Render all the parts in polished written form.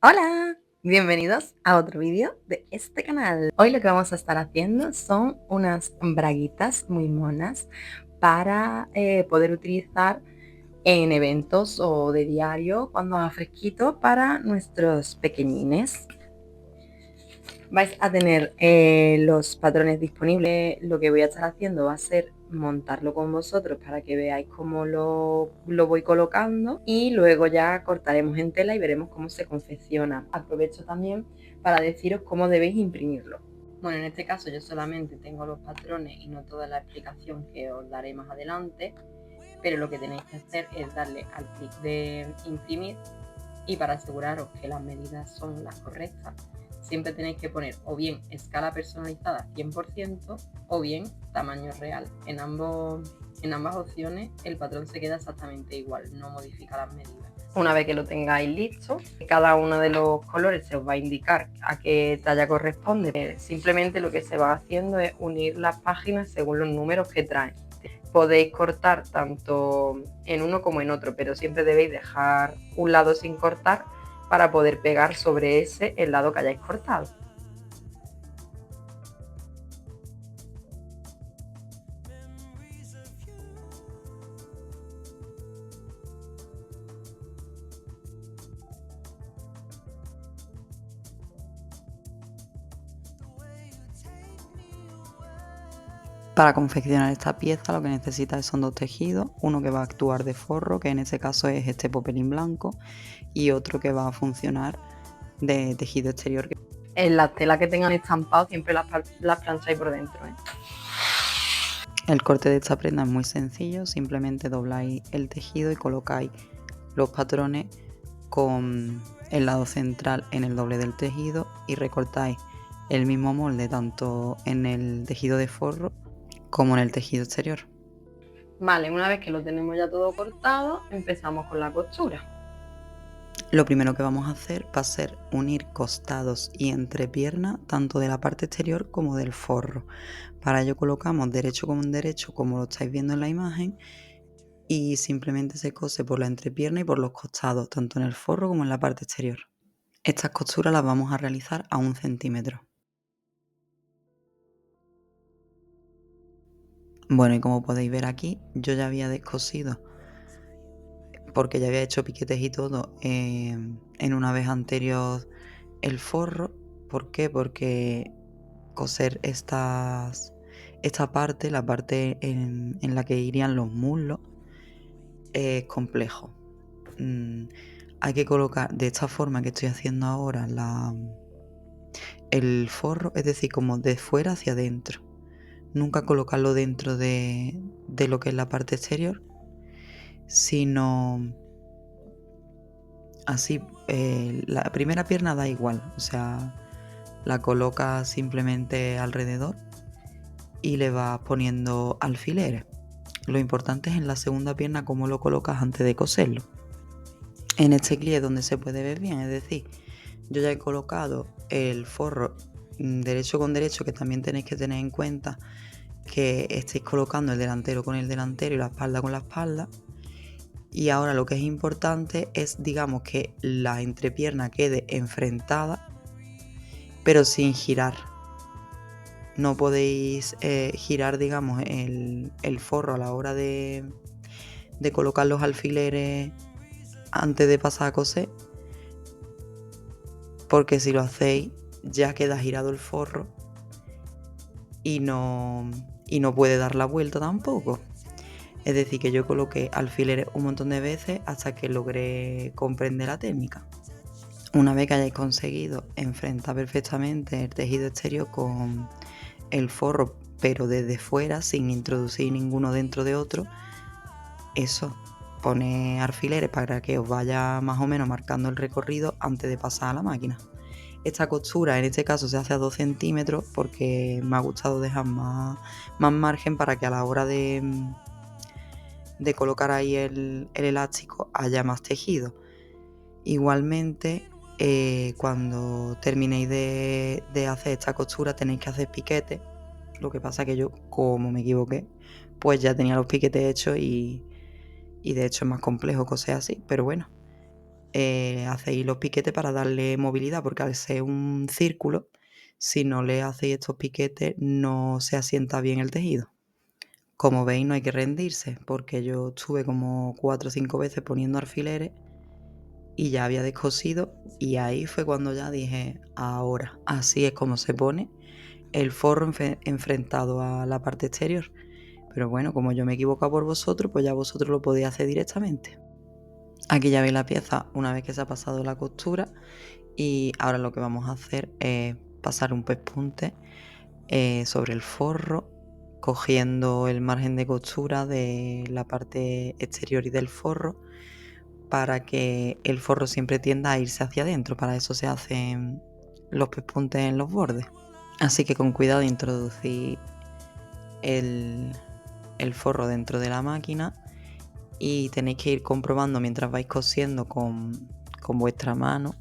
Hola, bienvenidos a otro vídeo de este canal. Hoy lo que vamos a estar haciendo son unas braguitas muy monas para poder utilizar en eventos o de diario cuando haga fresquito para nuestros pequeñines. Vais a tener los patrones disponibles. Lo que voy a estar haciendo va a ser montarlo con vosotros para que veáis cómo lo voy colocando y luego ya cortaremos en tela y veremos cómo se confecciona. Aprovecho también para deciros cómo debéis imprimirlo. Bueno, en este caso yo solamente tengo los patrones y no toda la explicación que os daré más adelante, pero lo que tenéis que hacer es darle al clic de imprimir y para aseguraros que las medidas son las correctas, siempre tenéis que poner o bien escala personalizada 100% o bien tamaño real. En ambas opciones el patrón se queda exactamente igual, no modifica las medidas. Una vez que lo tengáis listo, cada uno de los colores se os va a indicar a qué talla corresponde. Simplemente lo que se va haciendo es unir las páginas según los números que traen. Podéis cortar tanto en uno como en otro, pero siempre debéis dejar un lado sin cortar para poder pegar sobre ese el lado que hayáis cortado. Para confeccionar esta pieza lo que necesitas son dos tejidos, uno que va a actuar de forro, que en este caso es este popelín blanco, y otro que va a funcionar de tejido exterior. En las telas que tengan estampado siempre las plancháis por dentro, ¿eh? El corte de esta prenda es muy sencillo, simplemente dobláis el tejido y colocáis los patrones con el lado central en el doble del tejido y recortáis el mismo molde tanto en el tejido de forro como en el tejido exterior. Vale, una vez que lo tenemos ya todo cortado, empezamos con la costura. Lo primero que vamos a hacer va a ser unir costados y entrepierna tanto de la parte exterior como del forro. Para ello colocamos derecho con derecho como lo estáis viendo en la imagen y simplemente se cose por la entrepierna y por los costados, tanto en el forro como en la parte exterior. Estas costuras las vamos a realizar a 1 centímetro. Bueno, y como podéis ver aquí, yo ya había descosido porque ya había hecho piquetes y todo en una vez anterior el forro. ¿Por qué? Porque coser esta parte, la parte en la que irían los muslos, es complejo. Hay que colocar de esta forma que estoy haciendo ahora el forro, es decir, como de fuera hacia adentro. Nunca colocarlo dentro de lo que es la parte exterior, sino así. La primera pierna da igual, o sea, la colocas simplemente alrededor y le vas poniendo alfileres. Lo importante es en la segunda pierna cómo lo colocas antes de coserlo. En este clip es donde se puede ver bien, es decir, yo ya he colocado el forro derecho con derecho, que también tenéis que tener en cuenta que estéis colocando el delantero con el delantero y la espalda con la espalda. Y ahora lo que es importante es, digamos, que la entrepierna quede enfrentada, pero sin girar. No podéis girar, digamos, el forro a la hora de colocar los alfileres antes de pasar a coser, porque si lo hacéis ya queda girado el forro y no puede dar la vuelta tampoco. Es decir, que yo coloqué alfileres un montón de veces hasta que logré comprender la técnica. Una vez que hayáis conseguido enfrentar perfectamente el tejido exterior con el forro, pero desde fuera, sin introducir ninguno dentro de otro, eso, pone alfileres para que os vaya más o menos marcando el recorrido antes de pasar a la máquina. Esta costura en este caso se hace a 2 centímetros porque me ha gustado dejar más margen para que a la hora de colocar ahí el elástico haya más tejido. Igualmente, cuando terminéis de hacer esta costura tenéis que hacer piquetes. Lo que pasa que yo, como me equivoqué, pues ya tenía los piquetes hechos y de hecho es más complejo coser así, pero bueno, hacéis los piquetes para darle movilidad, porque al ser un círculo, si no le hacéis estos piquetes no se asienta bien el tejido. Como veis, no hay que rendirse, porque yo estuve como 4 o 5 veces poniendo alfileres y ya había descosido, y ahí fue cuando ya dije, ahora, así es como se pone el forro enfrentado a la parte exterior. Pero bueno, como yo me he equivocado por vosotros, pues ya vosotros lo podéis hacer directamente. Aquí ya veis la pieza una vez que se ha pasado la costura, y ahora lo que vamos a hacer es pasar un pespunte sobre el forro, cogiendo el margen de costura de la parte exterior y del forro, para que el forro siempre tienda a irse hacia adentro. Para eso se hacen los pespuntes en los bordes. Así que con cuidado introducir el forro dentro de la máquina, y tenéis que ir comprobando mientras vais cosiendo con vuestra mano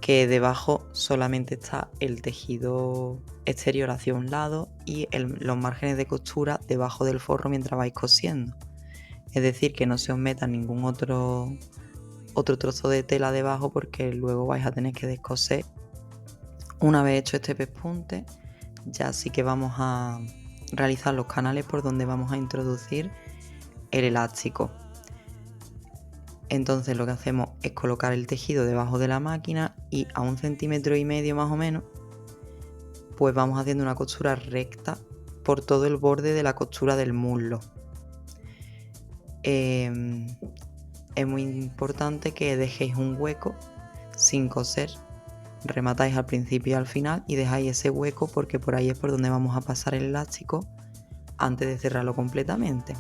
que debajo solamente está el tejido exterior hacia un lado y los márgenes de costura debajo del forro mientras vais cosiendo. Es decir, que no se os meta ningún otro trozo de tela debajo, porque luego vais a tener que descoser. Una vez hecho este pespunte, ya sí que vamos a realizar los canales por donde vamos a introducir el elástico. Entonces lo que hacemos es colocar el tejido debajo de la máquina y a 1,5 centímetros más o menos, pues vamos haciendo una costura recta por todo el borde de la costura del muslo. Es muy importante que dejéis un hueco sin coser, rematáis al principio y al final y dejáis ese hueco, porque por ahí es por donde vamos a pasar el elástico antes de cerrarlo completamente.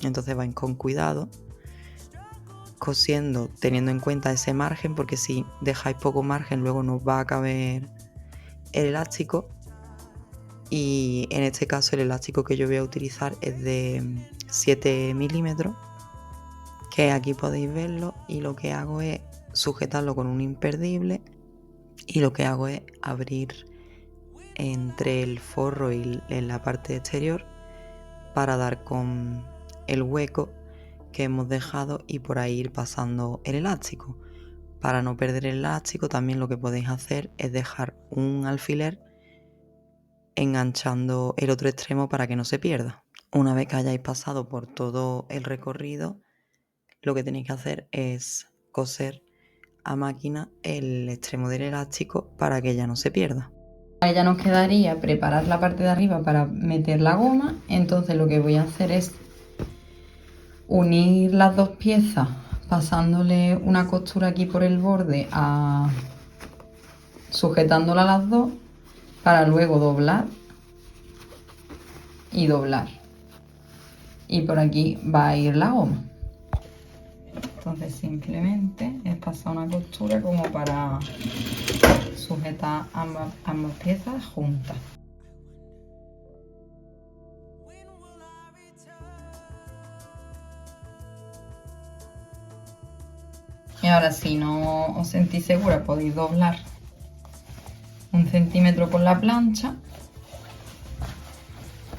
Entonces vais con cuidado cosiendo, teniendo en cuenta ese margen, porque si dejáis poco margen luego no va a caber el elástico. Y en este caso el elástico que yo voy a utilizar es de 7 milímetros, que aquí podéis verlo, y lo que hago es sujetarlo con un imperdible, y lo que hago es abrir entre el forro y en la parte exterior para dar con el hueco que hemos dejado y por ahí ir pasando el elástico. Para no perder el elástico, también lo que podéis hacer es dejar un alfiler enganchando el otro extremo para que no se pierda. Una vez que hayáis pasado por todo el recorrido, lo que tenéis que hacer es coser a máquina el extremo del elástico para que ya no se pierda. Ahora ya nos quedaría preparar la parte de arriba para meter la goma. Entonces lo que voy a hacer es unir las dos piezas pasándole una costura aquí por el borde, sujetándola las dos, para luego doblar y doblar, y por aquí va a ir la goma. Entonces simplemente es pasar una costura como para sujetar ambas piezas juntas. Y ahora, si no os sentís segura, podéis doblar 1 centímetro con la plancha,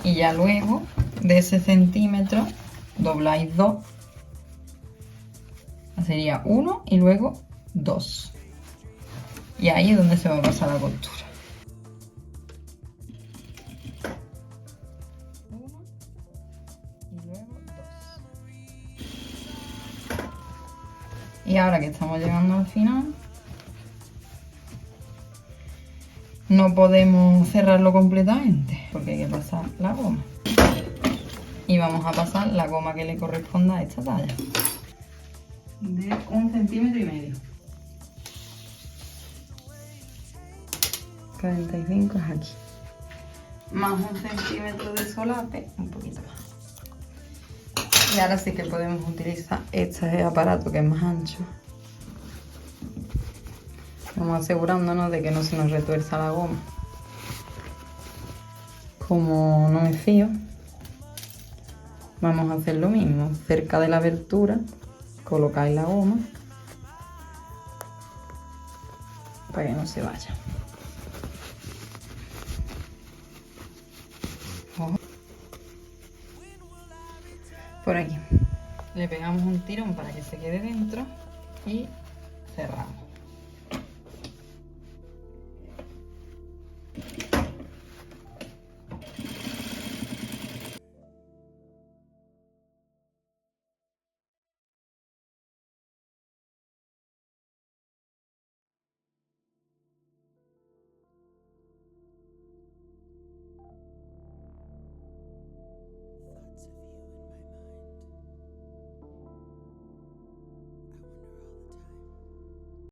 y ya luego de ese centímetro dobláis 2, sería 1 y luego 2, y ahí es donde se va a pasar la costura. 1 y luego 2. Y ahora que estamos llegando al final, no podemos cerrarlo completamente porque hay que pasar la goma, y vamos a pasar la goma que le corresponda a esta talla, de 1,5 centímetros. 45 es aquí, más 1 centímetro de solate, un poquito más. Y ahora sí que podemos utilizar este aparato que es más ancho. Vamos asegurándonos de que no se nos retuerza la goma. Como no me fío, vamos a hacer lo mismo. Cerca de la abertura colocáis la goma para que no se vaya. Ojo. Por aquí le pegamos un tirón para que se quede dentro y cerramos.